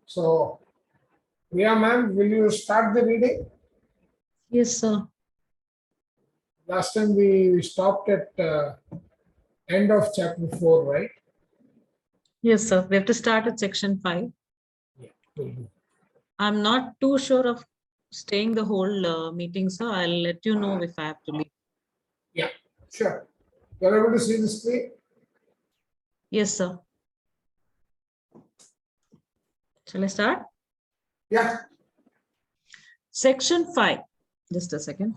So, Priya ma'am, will you start the reading? Yes, sir. Last time we stopped at end of chapter 4, right? Yes, sir. We have to start at section 5. Yeah. Will do. I'm not too sure of staying the whole meeting, sir. I'll let you know if I have to leave. Yeah, sure. You're able to see the screen? Yes, sir. Shall I start? Yeah. Section 5. Just a second.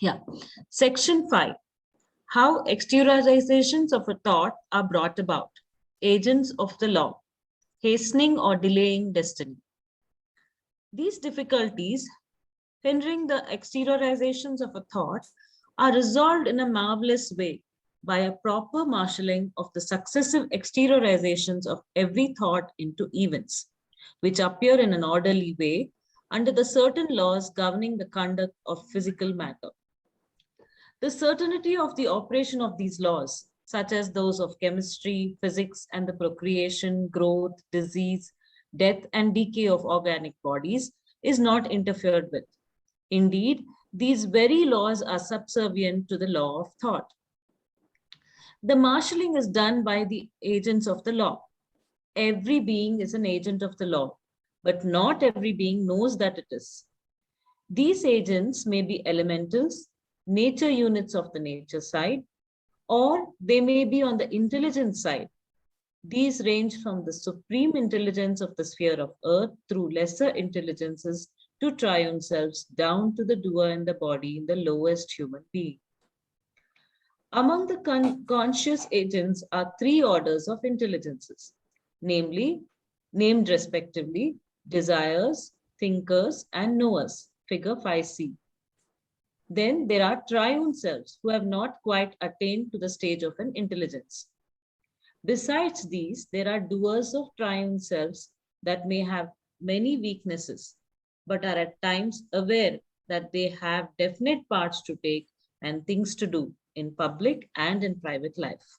Yeah. Section 5. How exteriorizations of a thought are brought about. Agents of the law. Hastening or delaying destiny. These difficulties hindering the exteriorizations of a thought are resolved in a marvelous way by a proper marshalling of the successive exteriorizations of every thought into events, which appear in an orderly way under the certain laws governing the conduct of physical matter. The certainty of the operation of these laws, such as those of chemistry, physics, and the procreation, growth, disease, death, and decay of organic bodies, is not interfered with. Indeed, these very laws are subservient to the law of thought. The marshalling is done by the agents of the law. Every being is an agent of the law, but not every being knows that it is. These agents may be elementals, nature units of the nature side, or they may be on the intelligence side. These range from the supreme intelligence of the sphere of earth through lesser intelligences to triune selves down to the doer in the body in the lowest human being. Among the conscious agents are three orders of intelligences, namely, named respectively, desires, thinkers, and knowers, figure 5c. Then there are triune selves who have not quite attained to the stage of an intelligence. Besides these, there are doers of triune selves that may have many weaknesses, but are at times aware that they have definite parts to take and things to do in public and in private life.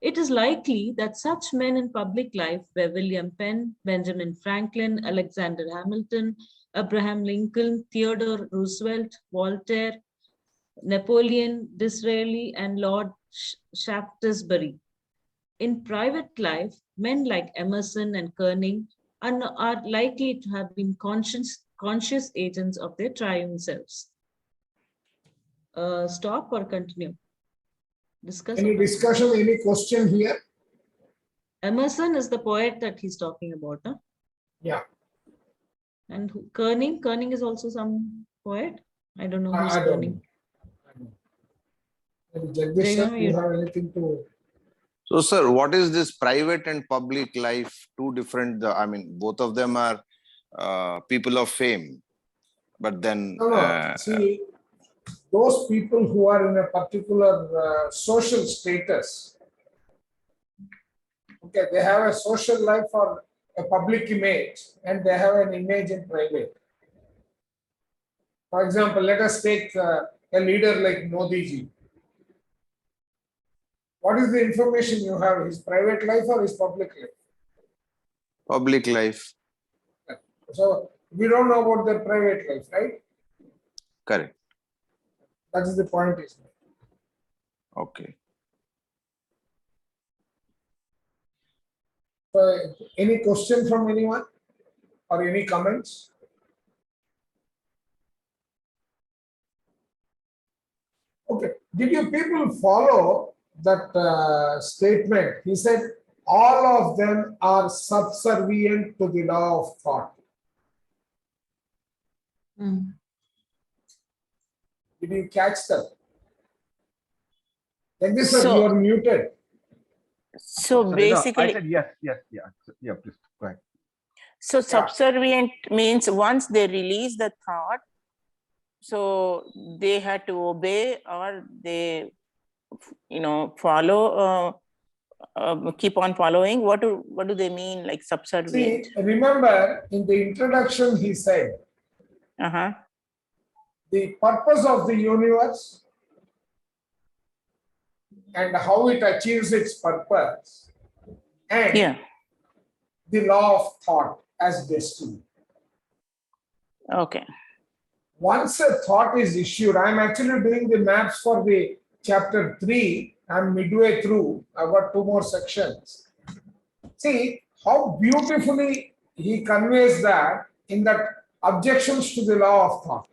It is likely that such men in public life were William Penn, Benjamin Franklin, Alexander Hamilton, Abraham Lincoln, Theodore Roosevelt, Voltaire, Napoleon Disraeli, and Lord Shaftesbury. In private life, men like Emerson and Kerning are likely to have been conscious agents of their triune selves. Stop or continue? Discuss. Any discussion, any question here? Emerson is the poet that he's talking about. Huh? Yeah. And Kerning? Kerning is also some poet. I don't know who's I don't Kerning. know. Maybe Jagdish sir, you have anything to... So, sir, what is this private and public life? Two different, I mean, both of them are people of fame. But then... No. See, those people who are in a particular social status, okay, they have a social life or a public image, and they have an image in private. For example, let us take a leader like Modi ji. What is the information you have? His private life or his public life? Public life. So we don't know about their private life, right? Correct. That is the point. Okay. So, any question from anyone or any comments? Okay. Did you people follow that statement? He said, all of them are subservient to the law of thought. Did you catch that? Like this, So- you are muted. So Sorry, no, basically, I said yes, yeah, please go ahead. so subservient means once they release the thought, so they had to obey or they, follow, keep on following. What do they mean, like subservient? See, remember in the introduction he said, the purpose of the universe and how it achieves its purpose and Yeah. the law of thought as destiny. Okay. Once a thought is issued, I'm actually doing the maps for the chapter 3. I'm midway through. I've got 2 more sections. See how beautifully he conveys that in that objections to the law of thought.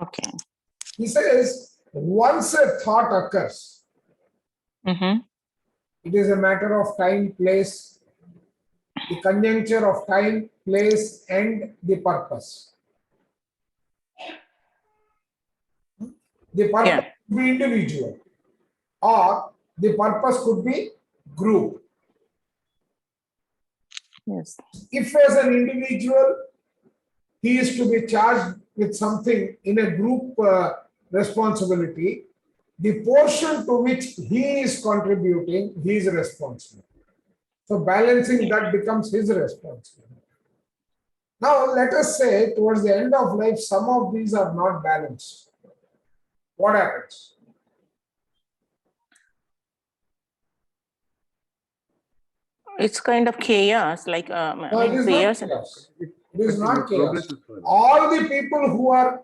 Okay. He says, once a thought occurs, Mm-hmm. it is a matter of time, place, the conjuncture of time, place, and the purpose. The purpose Yeah. could be individual, or the purpose could be group. Yes. If as an individual, he is to be charged with something in a group responsibility, the portion to which he is contributing, he is responsible. So balancing that becomes his responsibility. Now let us say towards the end of life, some of these are not balanced. What happens? It's kind of chaos, like No, it is not chaos. chaos. It is not chaos. Progresses further. All the people who are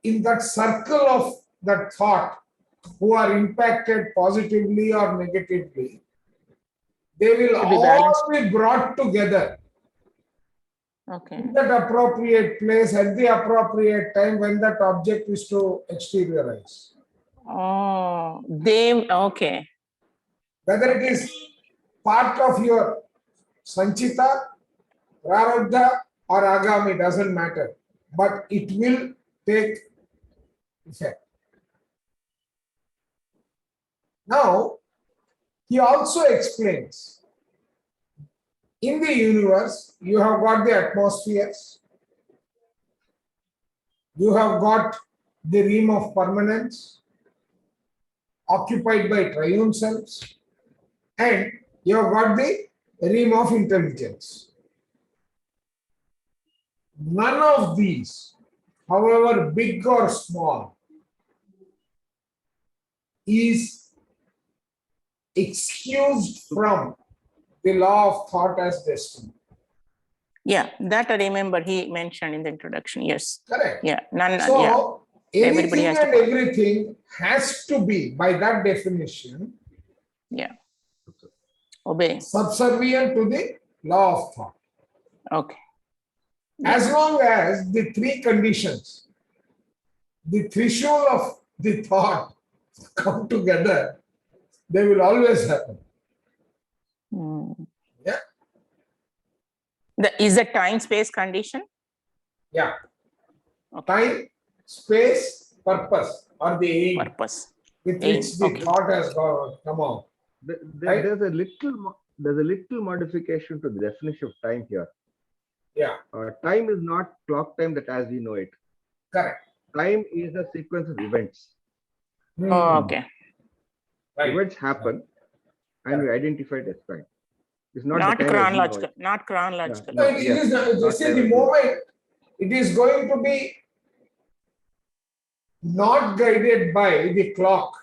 in that circle of that thought, who are impacted positively or negatively, they will To be all balanced. be brought together Okay. in that appropriate place at the appropriate time when that object is to exteriorize. Oh, they, okay. Whether it is part of your Sanchita, Prarabdha, or Agami, doesn't matter. But it will take effect. Now, he also explains, in the universe, you have got the atmospheres, you have got the realm of permanence, occupied by triune selves, and you have got the realm of intelligence. None of these, however big or small, is excused from the law of thought as destiny. Yeah, that I remember he mentioned in the introduction. Yes. Correct. Yeah. None. So, yeah. Everybody anything has to and follow. everything has to be, by that definition, Yeah. Obey. subservient to the law of thought. Okay. As long as the 3 conditions, the threshold of the thought come together, they will always happen. Hmm. Yeah. Is the time space condition? Yeah. Okay. Time, space, purpose, or the aim Purpose. with Aim, which the okay. thought has come out. Right? There's a little modification to the definition of time here. Yeah. Time is not clock time that as we know it. Correct. Time is a sequence of events. Oh, okay. Right. Events happen, and we identify it as time. It's not, Not the time as we know chronological. it. Not chronological. No, it Yes, is not see, time the as we know it. moment it is going to be not guided by the clock,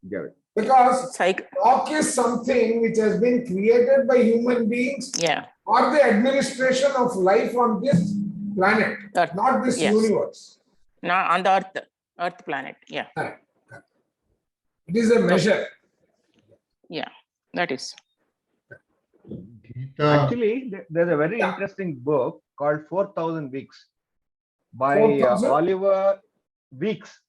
Yeah. because Cycle. clock is something which has been created by human beings Yeah. or the administration of life on this planet, Earth. not this Yes. universe. Not on the Earth planet. Yeah. Correct. It is a measure. Yeah. That is. Actually, there's a very Yeah. interesting book called 4,000 Weeks by 4,000? Oliver Weeks.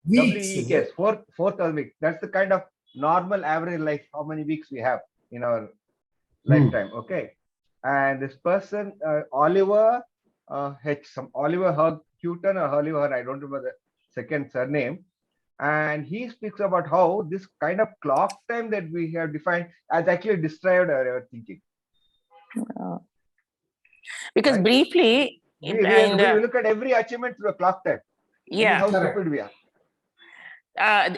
Weeks. is W-E-E-K-S, it? 4,000 weeks. That's the kind of normal average life, how many weeks we have in our lifetime. Okay. And this person, Oliver Oliver Houghton or Oliver, I don't remember the second surname. And he speaks about how this kind of clock time that we have defined has actually destroyed our thinking. Because Right. briefly, We in look at every achievement through a clock time. This is yeah, how Correct. stupid we are.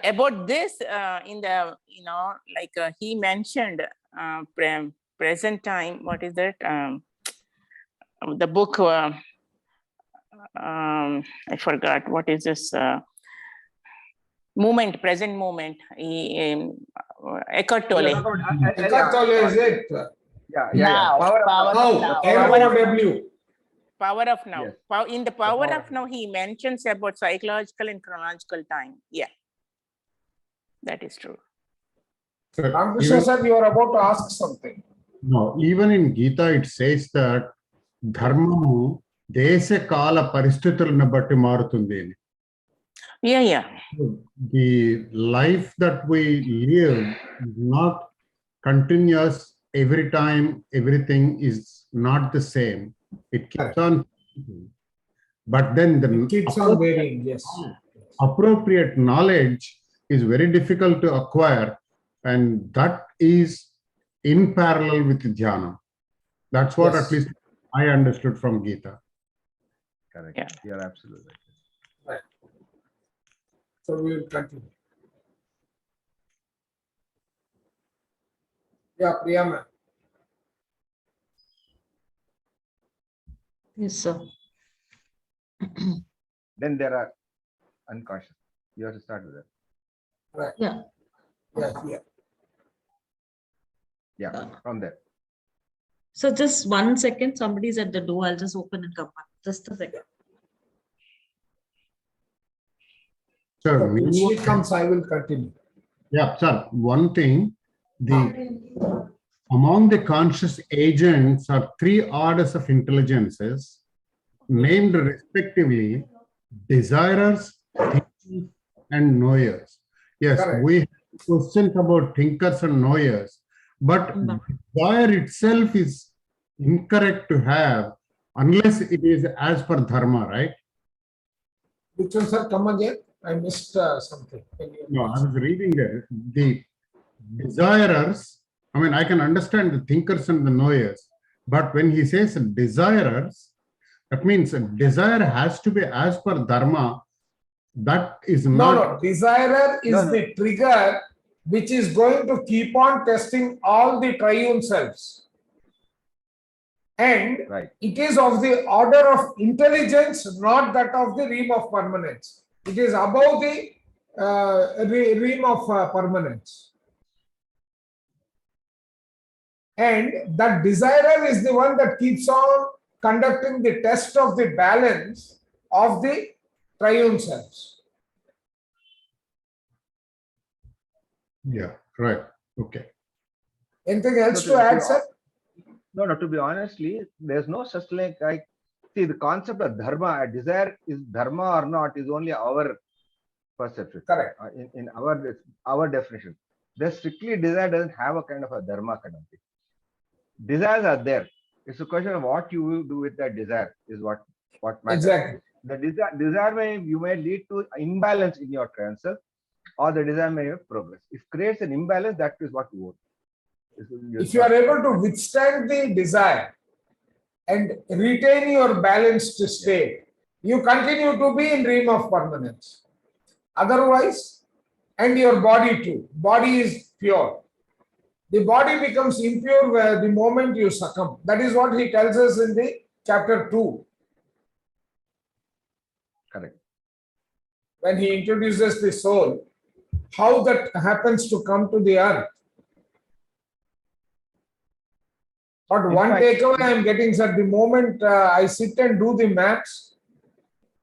about this, in the, like he mentioned present time. What is that? The book, I forgot. What is this? Moment, present moment. Eckhart We are Tolle. talking about, Eckhart Tolle is it? yeah. Now, Power of power now. of Now, now. NOW. Power of now. Yes. In the power power of of now, he mentions about psychological and chronological time. Yeah, that is true. Sir, Ramakrishna even, sir, you are about to ask something. no, even in Gita, it says that dharmamu desa kala పరిస్థితులను బట్టి మారుతుంది అని. Yeah, yeah. The life that we live is not continuous. Every time, everything is not the same. It keeps Correct. on. But then the It keeps on varying, yes. appropriate knowledge is very difficult to acquire, and that is in parallel with dhyana. That's what Yes. at least I understood from Gita. Correct. Yeah. You're absolutely right. So we will continue. Yeah, Priya ma'am. Yes, sir. Then there are unconscious. You have to start with that. Right. Yeah. Yeah, yeah. Yeah, from there. So just 1 second, somebody's at the door. I'll just open and come back. Just a second. Sir, So when she meanwhile- comes, I will continue. yeah, sir. One thing, among the conscious agents are 3 orders of intelligences named respectively desirers, thinkers, and knowers. Yes, Correct. we have questions about thinkers and knowers, but desire itself is incorrect to have unless it is as per dharma, right? Which one, sir? Come again. I missed something. Can you- No, I was reading there. The desirers, I mean, I can understand the thinkers and the knowers, but when he says desirers, that means a desire has to be as per dharma. That is No, not. no. Desirer is No, no. the trigger which is going to keep on testing all the triune selves. And Right. it is of the order of intelligence, not that of the realm of permanence. It is above the realm of permanence. And that desirer is the one that keeps on conducting the test of the balance of the triune selves. Yeah, right. Okay. Anything else So to add, sir? No, to be honestly, there's no such like see the concept of dharma, a desire is dharma or not is only our perception. Correct. In our definition. The strictly desire doesn't have a kind of a dharma kind of thing. Desires are there. It's a question of what you will do with that desire is what matters. Exactly. The desire may lead to imbalance in your trance or the desire may have progress. If creates an imbalance, that is what you want. If you are able to withstand the desire and retain your balanced state, you continue to be in realm of permanence. Otherwise, and your body too. Body is pure. The body becomes impure the moment you succumb. That is what he tells us in the chapter 2. Correct. When he introduces the soul, how that happens to come to the earth. But In one fact- takeaway I am getting is at the moment I sit and do the maps,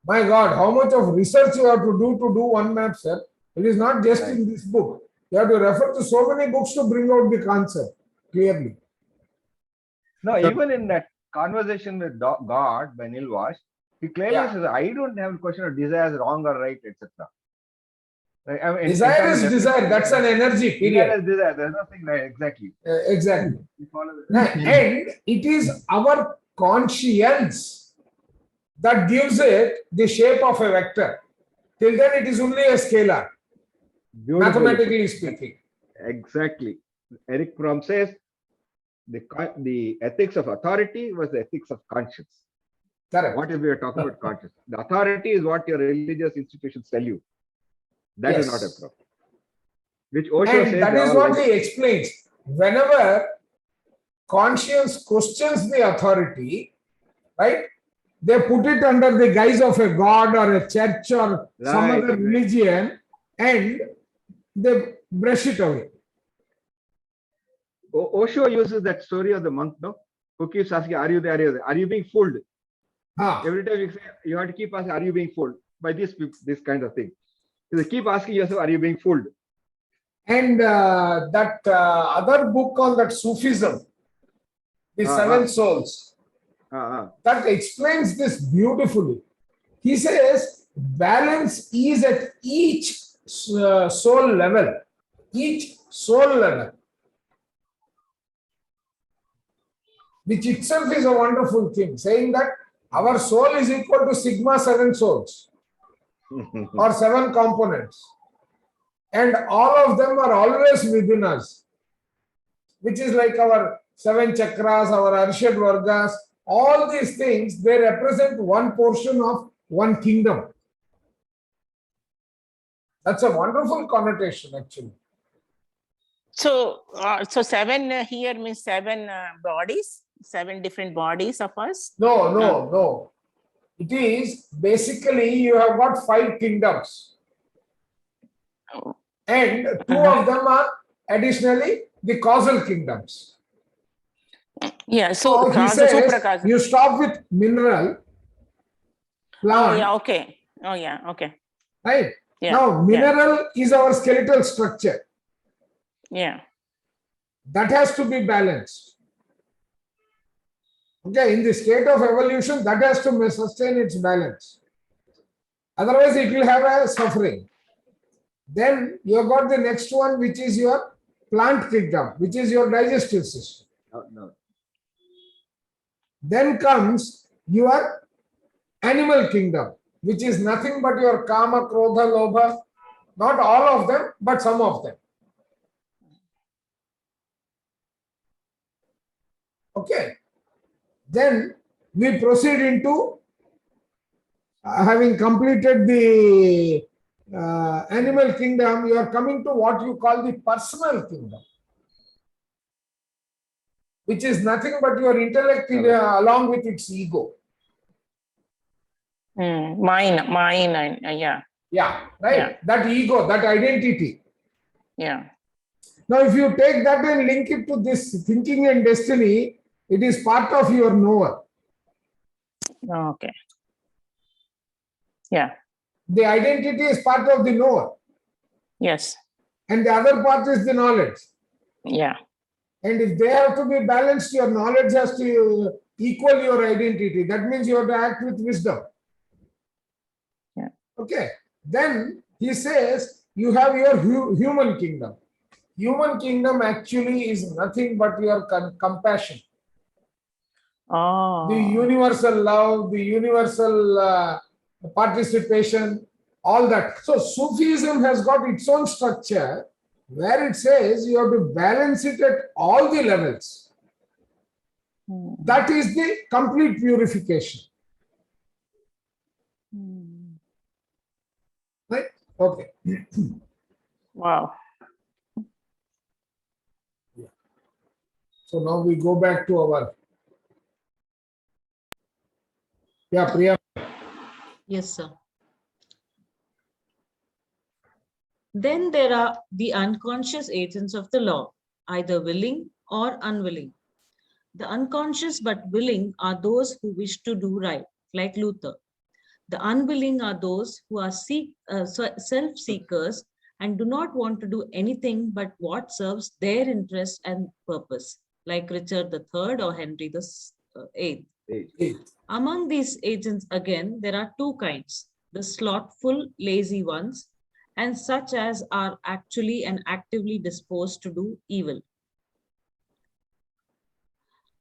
my God, how much of research you have to do one map, sir. It is not just in this book. You have to refer to so many books to bring out the concept clearly. No, even in that conversation with God by Neil Walsh, he clearly Yeah. says, I don't have a question of desire is wrong or right, etc. Right? I mean, in Desire terms is of desire. That's an energy, desire period. is desire. There's nothing right, exactly. Exactly. You follow the- And it is our conscience that gives it the shape of a vector. Till then, it is only a scalar, Beautifully put. mathematically speaking. Exactly. Eric Fromm says the ethics of authority was the ethics of conscience. Correct. What if we are talking about conscience? The authority is what your religious institutions tell you. That is Yes. not a problem. Which Osho And says that they is all what like- he explains. Whenever conscience questions the authority, right? They put it under the guise of a god or a church or some Right, other right. religion and they brush it away. Osho uses that story of the monk, no? Who keeps asking, are you there? Are you there? Are you being fooled? Ah, Every time you say, you have to keep asking, are you being fooled? By this kind of thing. You keep asking yourself, are you being fooled? and that other book on that Sufism, the Seven Souls, that explains this beautifully. He says balance is at each soul level, which itself is a wonderful thing, saying that our soul is equal to sigma 7 souls or 7 components, and all of them are always within us, which is like our 7 chakras, our Arshad Vargas. All these things, they represent one portion of one kingdom. That's a wonderful connotation, actually. So, seven here means 7 bodies, 7 different bodies of us. No. It is basically you have got 5 kingdoms, and 2 of them are additionally the causal kingdoms. Yeah, So he says you stop with mineral, plant, Oh, yeah, okay. Oh, yeah, okay. right? Yeah. Now, mineral is our skeletal structure. Yeah. That has to be balanced. Okay, in the state of evolution, that has to sustain its balance. Otherwise, it will have a suffering. Then you have got the next one, which is your plant kingdom, which is your digestive system. No. Then comes your animal kingdom, which is nothing but your kama, krodha, lobha. Not all of them, but some of them. Okay. Then we proceed into having completed the animal kingdom, you are coming to what you call the personal kingdom, which is nothing but your intellect along with its ego. Mine, and yeah. Yeah, right. Yeah. That ego, that identity. Yeah. Now, if you take that and link it to this thinking and destiny, it is part of your knower. Okay. Yeah. The identity is part of the knower, Yes. and the other part is the knowledge. Yeah. And if they have to be balanced, your knowledge has to equal your identity. That means you have to act with wisdom. Yeah. Okay. Then he says you have your human kingdom. Human kingdom actually is nothing but your compassion. Oh. The universal love, the universal participation, all that. So Sufism has got its own structure where it says you have to balance it at all the levels. That is the complete purification. Right? Okay. Wow. So now we go back to our. Yeah, Priya. Yes, sir. Then there are the unconscious agents of the law, either willing or unwilling. The unconscious but willing are those who wish to do right, like Luther. The unwilling are those who are self-seekers and do not want to do anything but what serves their interest and purpose, like Richard III or Henry VIII. Among these agents, again, there are 2 kinds, the slothful, lazy ones, and such as are actually and actively disposed to do evil.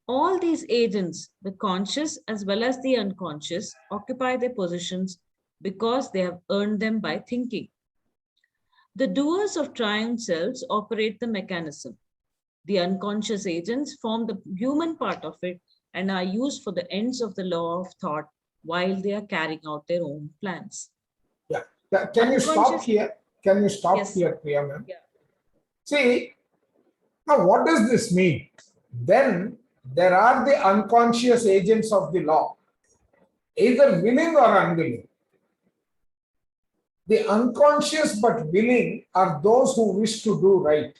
All these agents, the conscious as well as the unconscious, occupy their positions because they have earned them by thinking. The doers of triune selves operate the mechanism. The unconscious agents form the human part of it and are used for the ends of the law of thought while they are carrying out their own plans. Yeah. Can you stop here? Can you stop Yes. here, Priya ma'am? Yeah. See, now what does this mean? Then there are the unconscious agents of the law, either willing or unwilling. The unconscious but willing are those who wish to do right,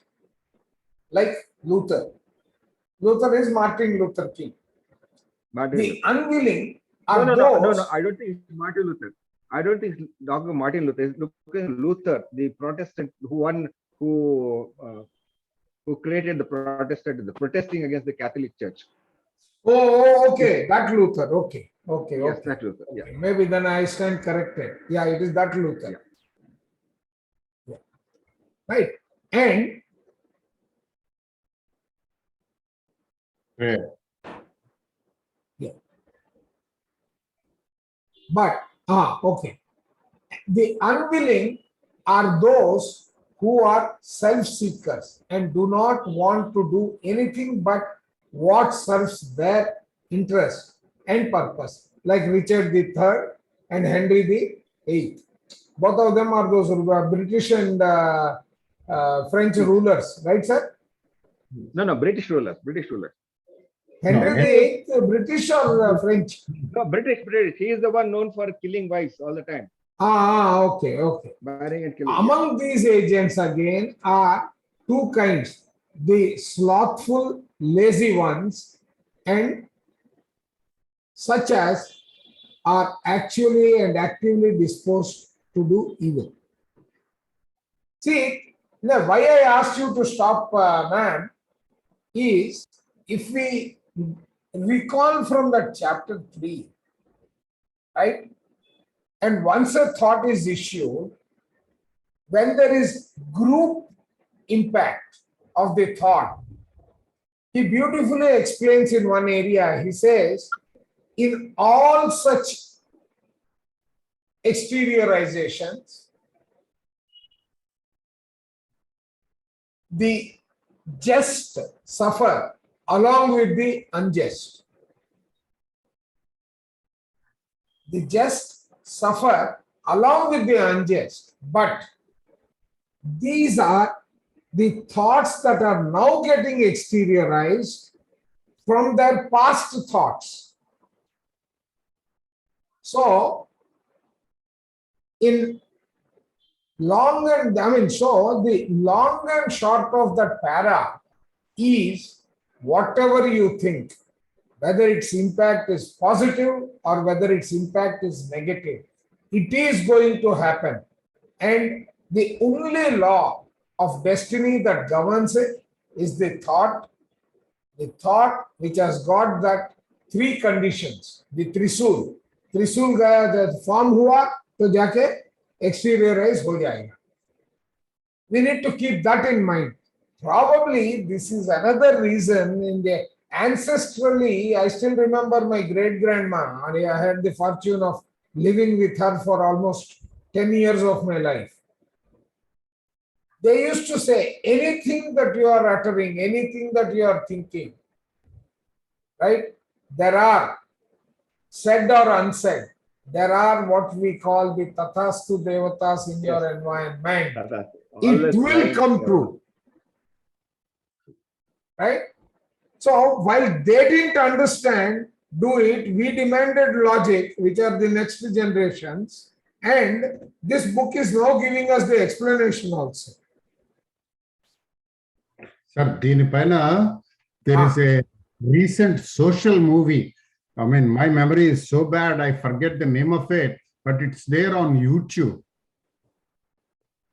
like Luther. Luther is Martin Luther King. Martin The Luther. unwilling No, are no, no, no, those. no. I don't think it's Martin Luther. I don't think it's Dr. Martin Luther. It's Luther, the Protestant who created the Protestant, the protesting against the Catholic Church. Okay, that Luther. Okay. Yes, that Luther. Yeah. Okay. Maybe then I stand corrected. Yeah, it is that Luther. Yeah. Right. And Yeah. but okay. The unwilling are those who are self-seekers and do not want to do anything but what serves their interest and purpose, like Richard III and Henry VIII. Both of them are those British and French rulers, right, sir? No, British rulers. Henry No, VIII, British or French? No, British. He is the one known for killing wives all the time, Okay. marrying and killing. Among these agents again are two kinds, the slothful, lazy ones and such as are actually and actively disposed to do evil. See, now why I asked you to stop, man, is if we recall from that chapter 3, right? And once a thought is issued, when there is group impact of the thought, he beautifully explains in one area, he says, in all such exteriorizations, the just suffer along with the unjust. The just suffer along with the unjust, but these are the thoughts that are now getting exteriorized from their past thoughts. So, in long and so the long and short of that para is whatever you think, whether its impact is positive or whether its impact is negative, it is going to happen. And the only law of destiny that governs it is the thought which has got that three conditions, the Trisul. Trisul का form हुआ तो जाके exteriorize हो जाएगा. We need to keep that in mind. Probably this is another reason in the ancestrally, I still remember my great-grandma. I had the fortune of living with her for almost 10 years of my life. They used to say, anything that you are uttering, anything that you are thinking, right? There are, said or unsaid, there are what we call the Tathastu Devatas in your environment. It will come true. Right? So while they didn't understand, do it, we demanded logic, which are the next generations, and this book is now giving us the explanation also. Sir, Dinipaina, there is a recent social movie. I mean, my memory is so bad, I forget the name of it, but it's there on YouTube.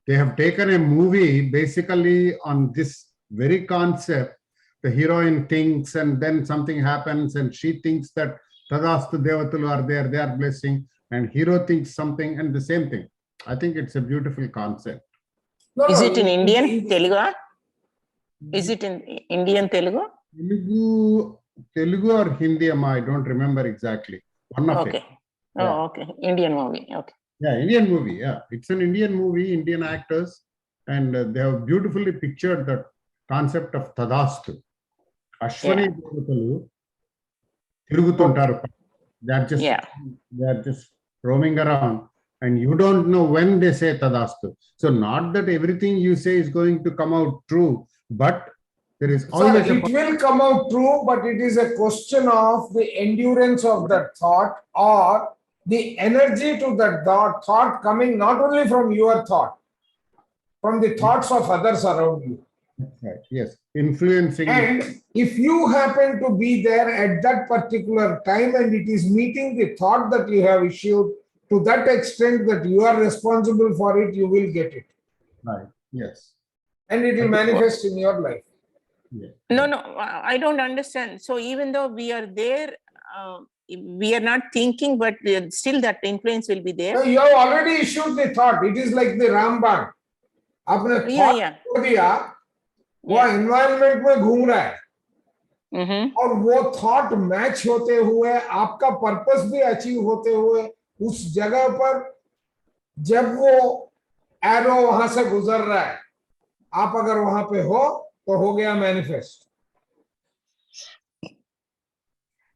They have taken a movie basically on this very concept. The heroine thinks and then something happens and she thinks that Tadastu Devatulu are there, they are blessing, and hero thinks something and the same thing. I think it's a beautiful concept. Is it in Indian Telugu? Is it in Indian Telugu? Telugu or Hindi, I don't remember exactly. One of it. Oh, okay. Indian movie. Okay. Yeah, Indian movie. Yeah, it's an Indian movie, Indian actors, and they have beautifully pictured the concept of Tadastu. Ashwani Devatalu tirugutuntaru. They are just roaming around, and you don't know when they say Tadastu. So not that everything you say is going to come out true, but there is always it will come out true, but it is a question of the endurance of that thought or the energy to that thought coming not only from your thought, from the thoughts of others around you. Right. Yes. Influencing. And if you happen to be there at that particular time and it is meeting the thought that you have issued to that extent that you are responsible for it, you will get it. Right. Yes. And it will manifest in your life. Yeah. No, no, I don't understand. So even though we are there, we are not thinking, but still that influence will be So there. you have already issued the thought. It is like the Ramban. आपने Yeah, thought yeah. छोड़ दिया, वो Yeah. environment में घूम रहा है Mm-hmm. और वो थॉट मैच होते हुए आपका पर्पस भी अचीव होते हुए उस जगह पर जब वो एरो वहां से गुजर रहा है, आप अगर वहां पे हो तो हो गया manifest.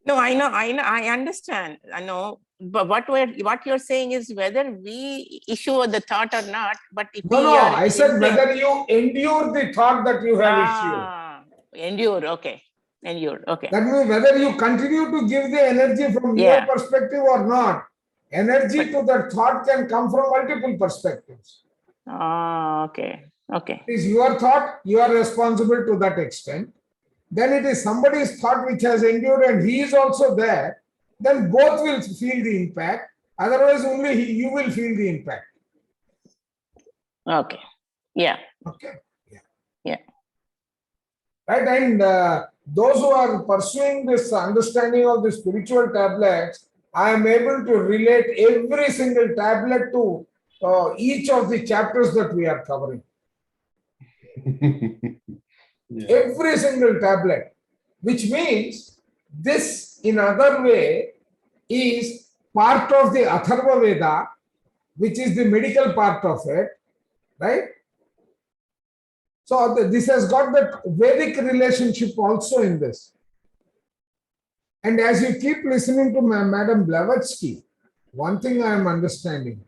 No, I know, I understand. I know, but what you're saying is whether we issue the thought or not, but if No, we no, are I said influenced- whether you endure the thought that you have issued. Endure, okay. Endure, okay. That means whether you continue to give the energy from your Yeah. perspective or not, energy to that thought can come from multiple perspectives. Okay, okay. It is your thought, you are responsible to that extent. Then it is somebody's thought which has endured and he is also there. Then both will feel the impact. Otherwise, only you will feel the impact. Okay, yeah. Okay. Yeah. Right. And those who are pursuing this understanding of the spiritual tablets, I am able to relate every single tablet to each of the chapters that we are covering. Yeah. Every single tablet, which means this in other way is part of the Atharva Veda, which is the medical part of it, right? So this has got that Vedic relationship also in this. And as you keep listening to Madam Blavatsky, one thing I am understanding,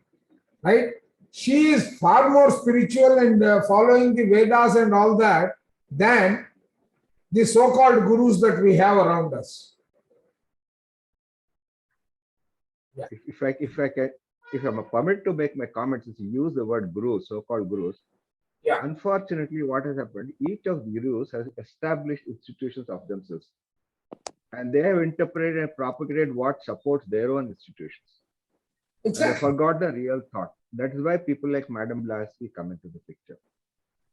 right? She is far more spiritual and following the Vedas and all that than the so-called gurus that we have around us. If I'm permitted to make my comments, since you use the word gurus, so-called gurus. Yeah. Unfortunately, what has happened? Each of the gurus has established institutions of themselves, and they have interpreted and propagated what supports their own institutions. And they Exactly. forgot the real thought. That is why people like Madam Blavatsky come into the picture.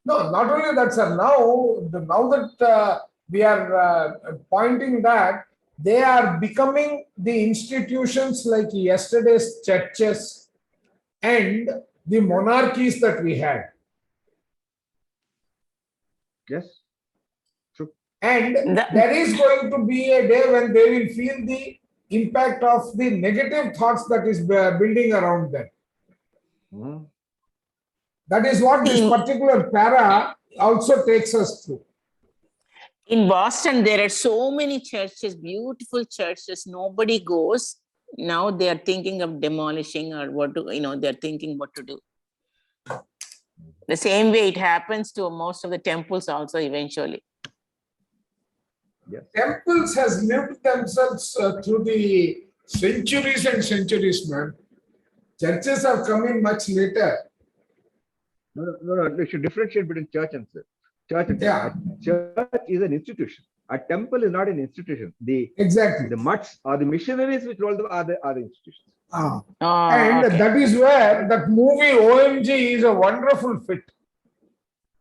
No, not only that, sir. Now that we are pointing that they are becoming the institutions like yesterday's churches and the monarchies that we had. Yes. And That- there is going to be a day when they will feel the impact of the negative thoughts that is building around them. Mhm. That is what this particular para also takes us through. In Boston, there are so many churches, beautiful churches, nobody goes. Now they are thinking of demolishing or what to, they're thinking what to do. The same way it happens to most of the temples also eventually. Yes. Temples has lived themselves through the centuries and centuries, man. Churches have come in much later. No. You should differentiate between church and church. And Yeah. temple. Church is an institution. A temple is not an institution. Exactly. The mutts or the missionaries which roll them are the institutions. Ah. Oh, And okay. that is where that movie OMG is a wonderful fit.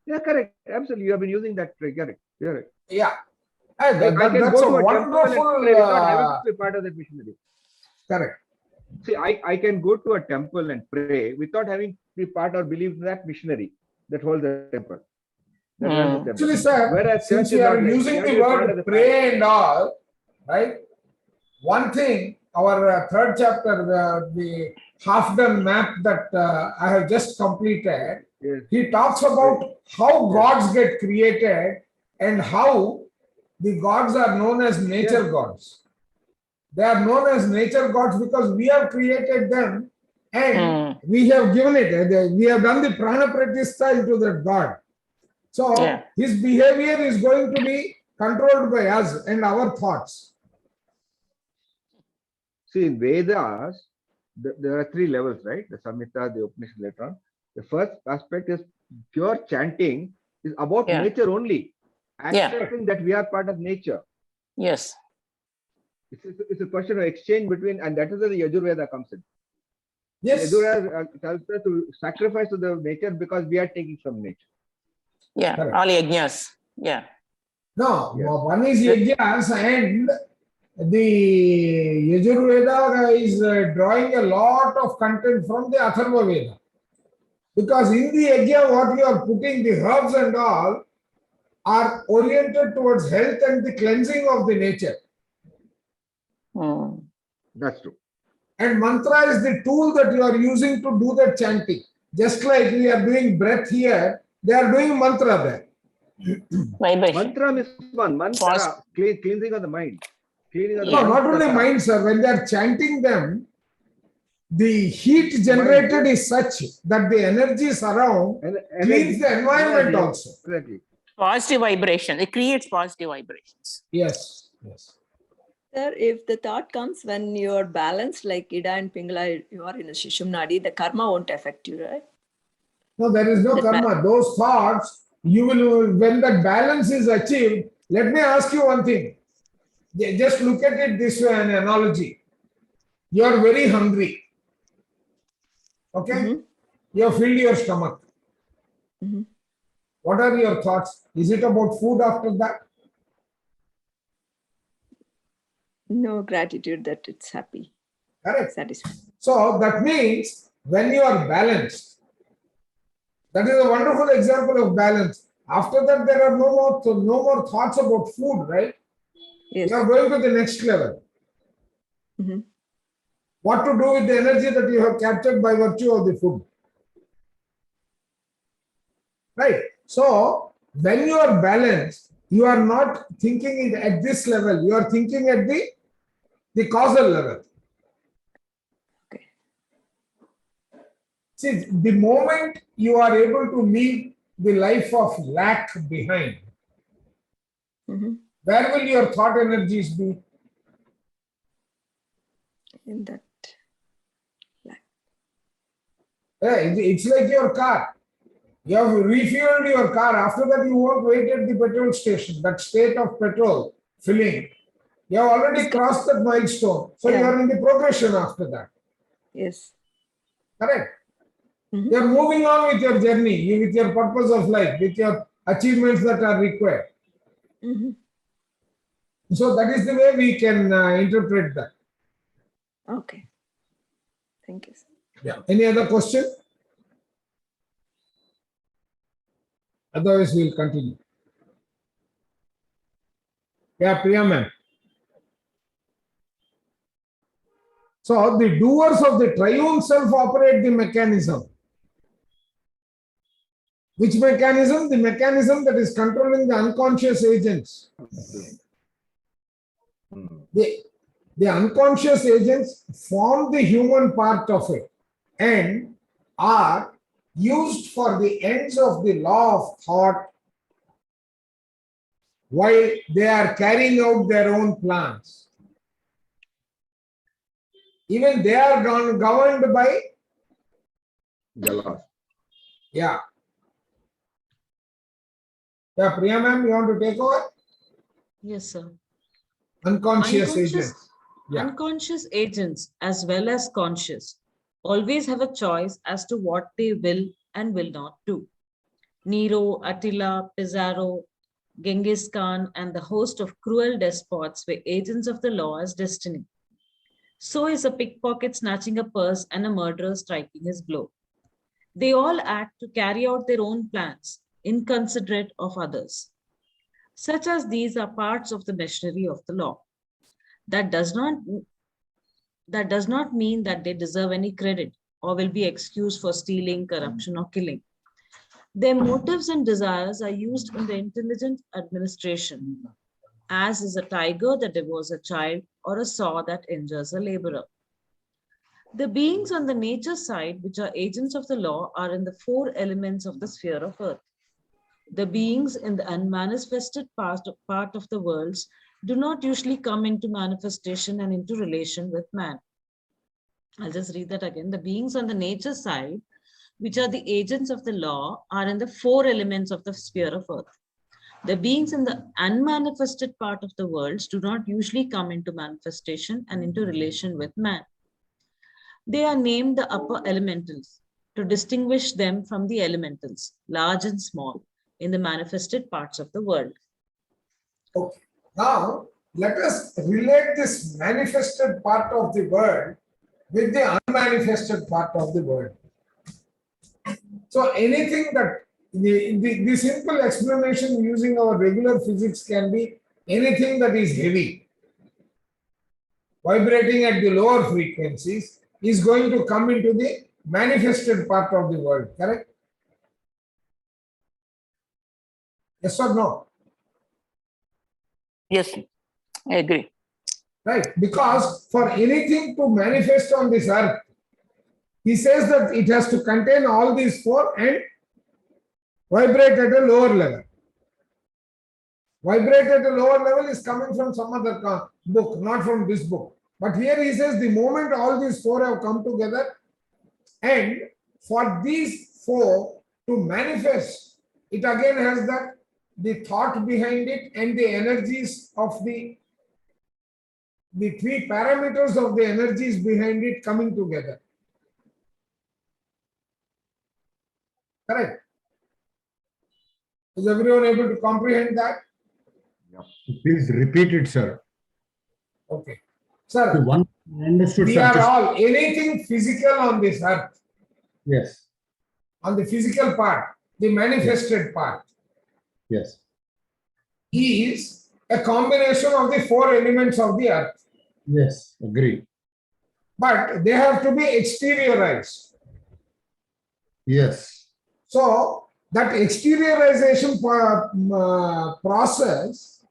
Yeah, correct. Absolutely. You have been using that trick. Correct. Correct. Yeah. I can That's go a to a temple and wonderful. pray without having to be part of that missionary. Correct. See, I can go to a temple and pray without having to be part or believe in that missionary that holds the temple. That runs the temple. Actually, sir, Whereas since church is you are not like- using you have the to be part of word the pray and all, right? One thing, our third chapter, the half-done map that I have just completed, Yes. he talks about how gods get created and how the gods are known as nature gods. They are known as nature gods because we have created them and we have given it. We have done the prana pratishtha into that god. So Yeah. his behavior is going to be controlled by us and our thoughts. See, in Vedas, there are three levels, right? The Samhita, the Upanishad later on. The first aspect is pure chanting It's about Yeah. nature only. Yeah. Accepting that we are part of nature. Yes. It's a question of exchange between, and that is where the Yajurveda comes in. Yes. Yajurveda tells us to sacrifice to the nature because we are taking from nature. Yeah. Correct. All yajnas. Yeah. No, Yes. one is yajnas, and the Yajurveda is drawing a lot of content from the Atharva Veda. Because in the yajna, what you are putting, the herbs and all, are oriented towards health and the cleansing of the nature. Hmm. That's true. And mantra is the tool that you are using to do that chanting. Just like we are doing breath here, they are doing mantra there. Vibration. Mantra is one. Mantra, cleansing of the mind. Cleaning of the No, Yeah. not only Mantra. mind, sir. When they are chanting them, the heat generated is such that the energies around And cleans the environment energy, also. Exactly. Positive vibration. It creates positive vibrations. Yes, yes. Sir, if the thought comes when you're balanced, like Ida and Pingala, you are in a Shishumnadi, the karma won't affect you, right? No, there is no That karma. Those thoughts, you will, when that balance is achieved, let me ask you one thing. Just look at it this way, an analogy. You are very hungry. Okay? Mhm. You have filled your stomach. Mhm. What are your thoughts? Is it about food after that? No gratitude that it's happy, Correct. satisfied. So that means when you are balanced, that is a wonderful example of balance. After that, there are no more thoughts about food, right? Yes. You are going to the next level. Mhm. What to do with the energy that you have captured by virtue of the food? Right. So when you are balanced, you are not thinking it at this level. You are thinking at the causal level. Okay. See, the moment you are able to leave the life of lack behind, Mhm. where will your thought energies be? In that. It's like your car. You have refueled your car. After that, you won't wait at the petrol station. That state of petrol filling, you have already crossed that milestone. So you Yeah. are in the progression after that. Yes. Correct? Mhm. You are moving on with your journey, with your purpose of life, with your achievements that are required. Mhm. So that is the way we can interpret that. Okay. Thank you, sir. Yeah. Any other question? Otherwise, we'll continue. Yeah, Priya ma'am. So the doers of the triune self operate the mechanism. Which mechanism? The mechanism that is controlling the unconscious agents. The unconscious agents form the human part of it and are used for the ends of the law of thought while they are carrying out their own plans. Even they are governed by, Jala. yeah. Yeah, Priya ma'am, you want to take over? Yes, sir. Unconscious agents. Yeah. Unconscious agents, as well as conscious, always have a choice as to what they will and will not do. Nero, Attila, Pizarro, Genghis Khan, and the host of cruel despots were agents of the law as destiny. So is a pickpocket snatching a purse and a murderer striking his blow. They all act to carry out their own plans, inconsiderate of others. Such as these are parts of the machinery of the law. That does not mean that they deserve any credit or will be excused for stealing, corruption, or killing. Their motives and desires are used in the intelligent administration, as is a tiger that devours a child or a saw that injures a laborer. The beings on the nature side, which are agents of the law, are in the four elements of the sphere of earth. The beings in the unmanifested part of the worlds do not usually come into manifestation and into relation with man. I'll just read that again. The beings on the nature side, which are the agents of the law, are in the 4 elements of the sphere of earth. The beings in the unmanifested part of the worlds do not usually come into manifestation and into relation with man. They are named the upper elementals to distinguish them from the elementals, large and small, in the manifested parts of the world. Okay. Now, let us relate this manifested part of the world with the unmanifested part of the world. So anything that the simple explanation using our regular physics can be anything that is heavy, vibrating at the lower frequencies, is going to come into the manifested part of the world, correct? Yes or no? Yes, I agree. Right? Because for anything to manifest on this earth, he says that it has to contain all these 4 and vibrate at a lower level. Vibrate at a lower level is coming from some other book, not from this book. But here he says the moment all these 4 have come together, and for these 4 to manifest, it again has that the thought behind it and the energies of the 3 parameters of the energies behind it coming together. Correct? Is everyone able to comprehend that? Please repeat it, sir. Okay. The Sir, one I understood, we sir. are just- all, anything physical on this earth, Yes, on the physical part, the manifested part, yes, is a combination of the 4 elements of the earth. yes, agree. But they have to be exteriorized. Yes, So that exteriorization process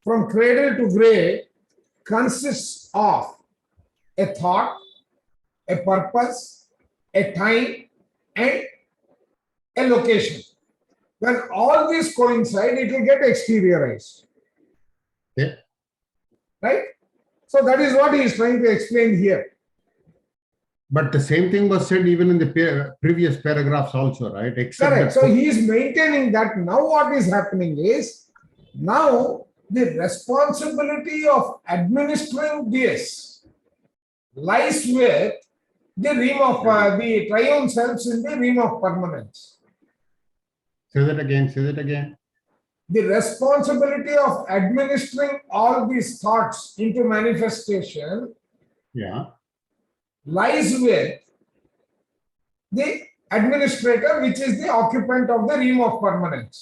from cradle to grave consists of a thought, a purpose, a time, and a location. When all these coincide, it will get exteriorized. okay, Right? So that is what he is trying to explain here. but the same thing was said even in the previous paragraphs also, right? Except Correct. that- So he is maintaining that now what is happening is, now the responsibility of administering this lies with the realm of the triune selves in the realm of permanence. Say that again, say that again. The responsibility of administering all these thoughts into manifestation Yeah, lies with the administrator, which is the occupant of the realm of permanence.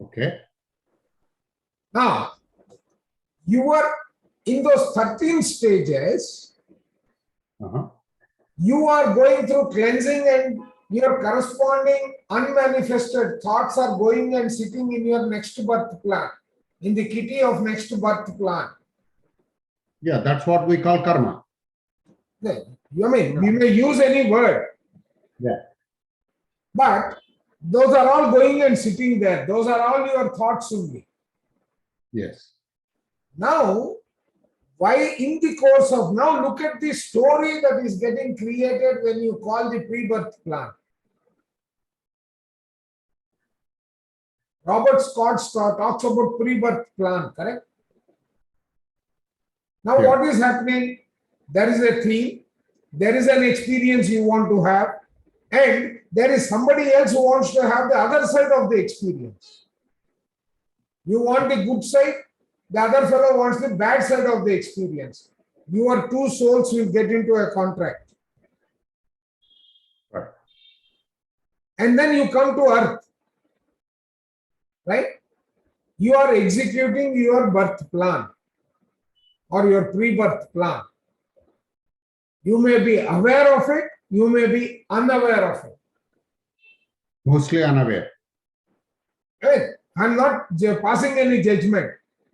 okay, Now, you are in those 13 stages, uh-huh, you are going through cleansing, and your corresponding unmanifested thoughts are going and sitting in your next birth plan, in the kitty of next birth plan. yeah, that's what we call karma. I mean, we may use any word. Yeah. But those are all going and sitting there. Those are all your thoughts only. Yes, Now, why in the course of, now look at the story that is getting created when you call the pre-birth plan. Robert Scott talks about pre-birth plan, correct? Now Yeah. what is happening? There is a theme, there is an experience you want to have, and there is somebody else who wants to have the other side of the experience. You want the good side, the other fellow wants the bad side of the experience. Your 2 souls will get into a contract. right, And then you come to earth, right? You are executing your birth plan or your pre-birth plan. You may be aware of it, you may be unaware of it. mostly unaware. Right? I'm not passing any judgment.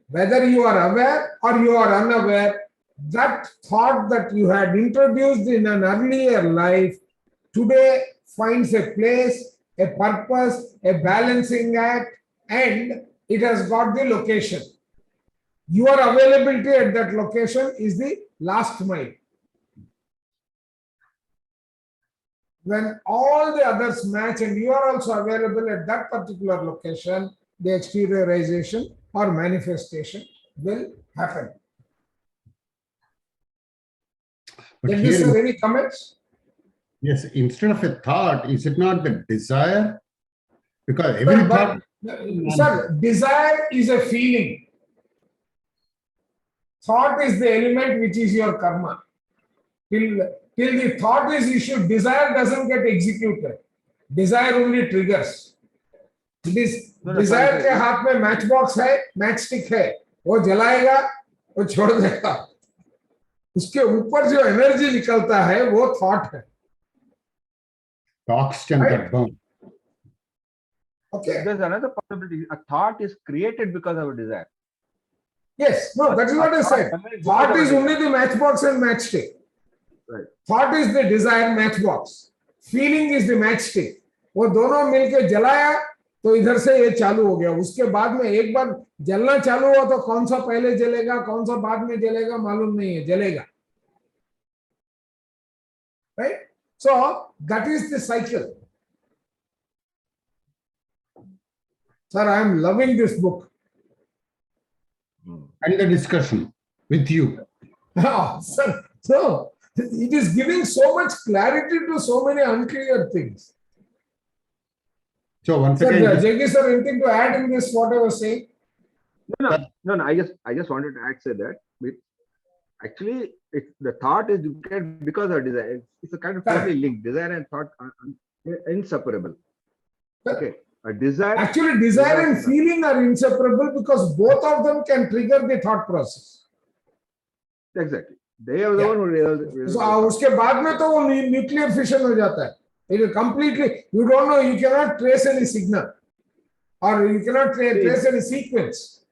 Whether you are aware or you are unaware, that thought that you had introduced in an earlier life today finds a place, a purpose, a balancing act, and it has got the location. Your availability at that location is the last mile. when all the others match and you are also available at that particular location, the exteriorization or manifestation will happen. But Jagdish here, sir, any comments? yes, instead of a thought, is it not the desire? Because every thought, Sir, desire is a feeling. Thought is the element which is your karma. Till the thought is issued, desire doesn't get executed. Desire only triggers. It is desire के हाथ में match box है, match stick है, वो जलाएगा, वो छोड़ देगा. उसके ऊपर जो एनर्जी निकलता है, वो थॉट है. the oxygen Right. that burns. Okay. There's another possibility. A thought is created because of a desire. Yes. No, that is what I said. Thought is only the matchbox and matchstick. Right. Thought is the desire matchbox. Feeling is the matchstick. वो दोनों मिलके जलाया तो इधर से ये चालू हो गया. उसके बाद में एक बार जलना चालू हुआ तो कौन सा पहले जलेगा कौन सा बाद में जलेगा मालूम नहीं है, जलेगा. Right? So that is the cycle. Sir, I am loving this book. And the discussion with you. Sir, so it is giving so much clarity to so many unclear things. So once Sir, again, Jagdish sir, anything to add in this, what I was saying? No. I just wanted to add say that actually the thought is because of desire. It's a kind of totally linked. Desire and thought are inseparable. Okay. A desire. Actually, desire and feeling are inseparable because both of them can trigger the thought process. Exactly. They are the one who. So उसके बाद में तो वो nuclear fission हो जाता है. It is completely, you don't know, you cannot trace any signal or you cannot trace any sequence.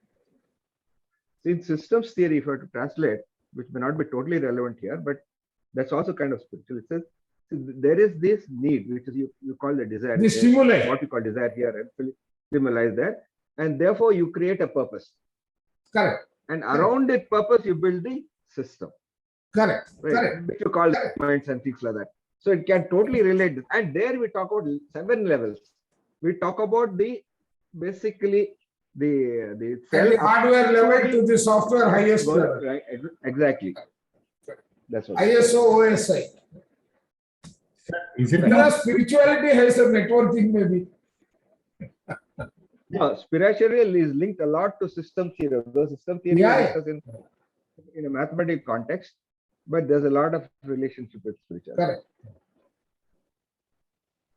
In systems theory, if I were to translate, which may not be totally relevant here, but that's also kind of spiritual. It says there is this need, which is you call the desire. The stimuli. What we call desire here, and stimuli there, and therefore you create a purpose. Correct. And around that purpose, you build the system. Correct. Right? Correct. Which you call minds and things like that. So it can totally relate. And there we talk about 7 levels. We talk about basically the From the hardware level to the software highest level. Right, exactly. That's what. ISO, OSI. is it Because not? spirituality has a networking maybe. No, spirituality is linked a lot to system theory. Though system theory Yeah. is in a mathematical context, but there's a lot of relationship with spirituality. Correct.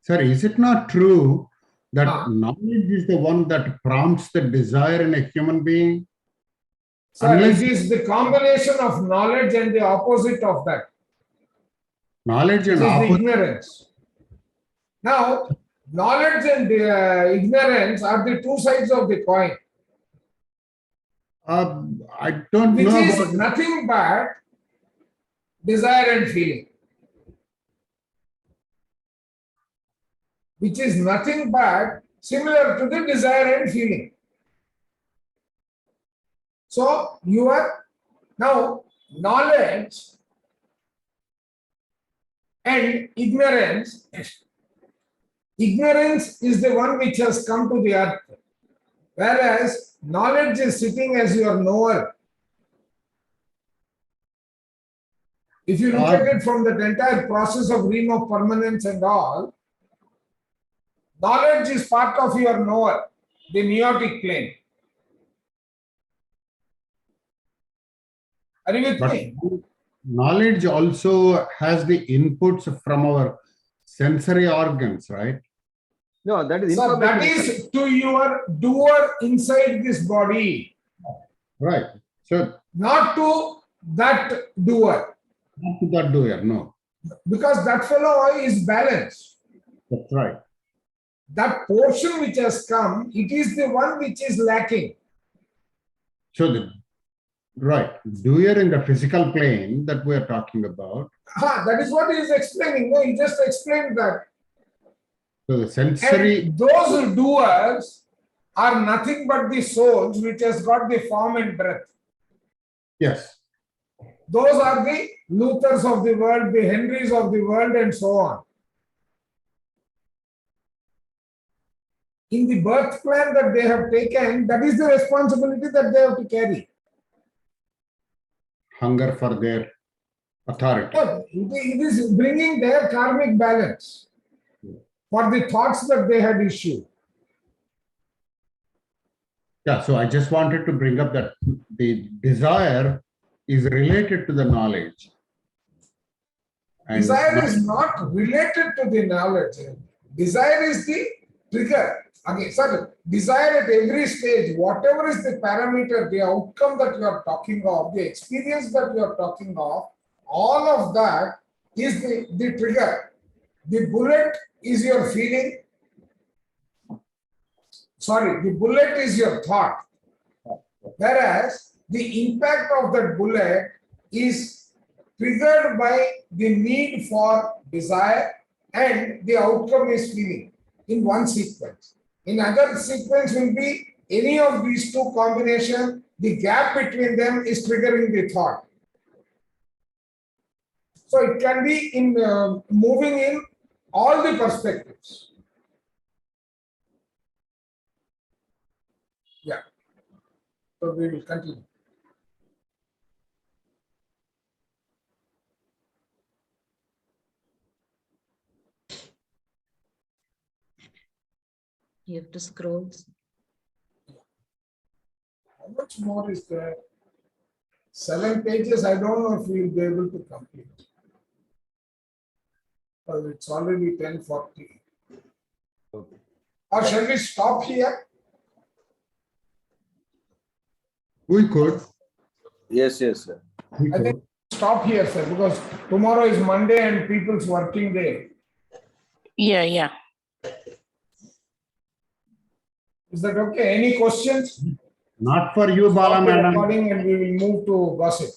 Sir, is it not true that Ah. knowledge is the one that prompts the desire in a human being? So Unless- it is the combination of knowledge and the opposite of that. Knowledge It and is the opposite. ignorance. Now, knowledge and ignorance are the two sides of the coin, I don't which know is about. nothing but desire and feeling. Which is nothing but similar to the desire and feeling. So you are now knowledge and ignorance. Ignorance is the one which has come to the earth, whereas knowledge is sitting as your knower. If you look at it from that entire process of realm of permanence and all, knowledge is part of your knower, the meiotic plane. Are you with But me? knowledge also has the inputs from our sensory organs, right? No, that is So that information. is to your doer inside this body, Right. So not to that doer, not to that doer, no. because that fellow is balanced. That's right. That portion which has come, it is the one which is lacking. So right, doer in the physical plane that we are talking about. That is what he is explaining. No, he just explained that. So the sensory, And those doers are nothing but the souls which has got the form and breath. yes. Those are the Luthers of the world, the Henrys of the world, and so on. in the birth plan that they have taken, that is the responsibility that they have to carry. Hunger for their authority. But it is bringing their karmic balance for the thoughts that they had issued. Yeah, so I just wanted to bring up that the desire is related to the knowledge. And Desire is not related to the knowledge. Desire is the trigger. Again, sorry, desire at every stage, whatever is the parameter, the outcome that you are talking of, the experience that you are talking of, all of that is the trigger. The bullet is your feeling. Sorry, the bullet is your thought. Whereas the impact of that bullet is triggered by the need for desire and the outcome is feeling in one sequence. In other sequence will be any of these two combination, the gap between them is triggering the thought. So it can be in moving in all the perspectives. Yeah. So we will continue. You have to scroll. How much more is there? 7 pages. I don't know if we will be able to complete. Well, it's already 10:40. Or shall we stop here? we could. Yes, sir. We I could. think stop here, sir, because tomorrow is Monday and people's working day. Yeah. Is that okay? Any questions? Not for you, Bala Stop the madam. recording and we will move to gossip.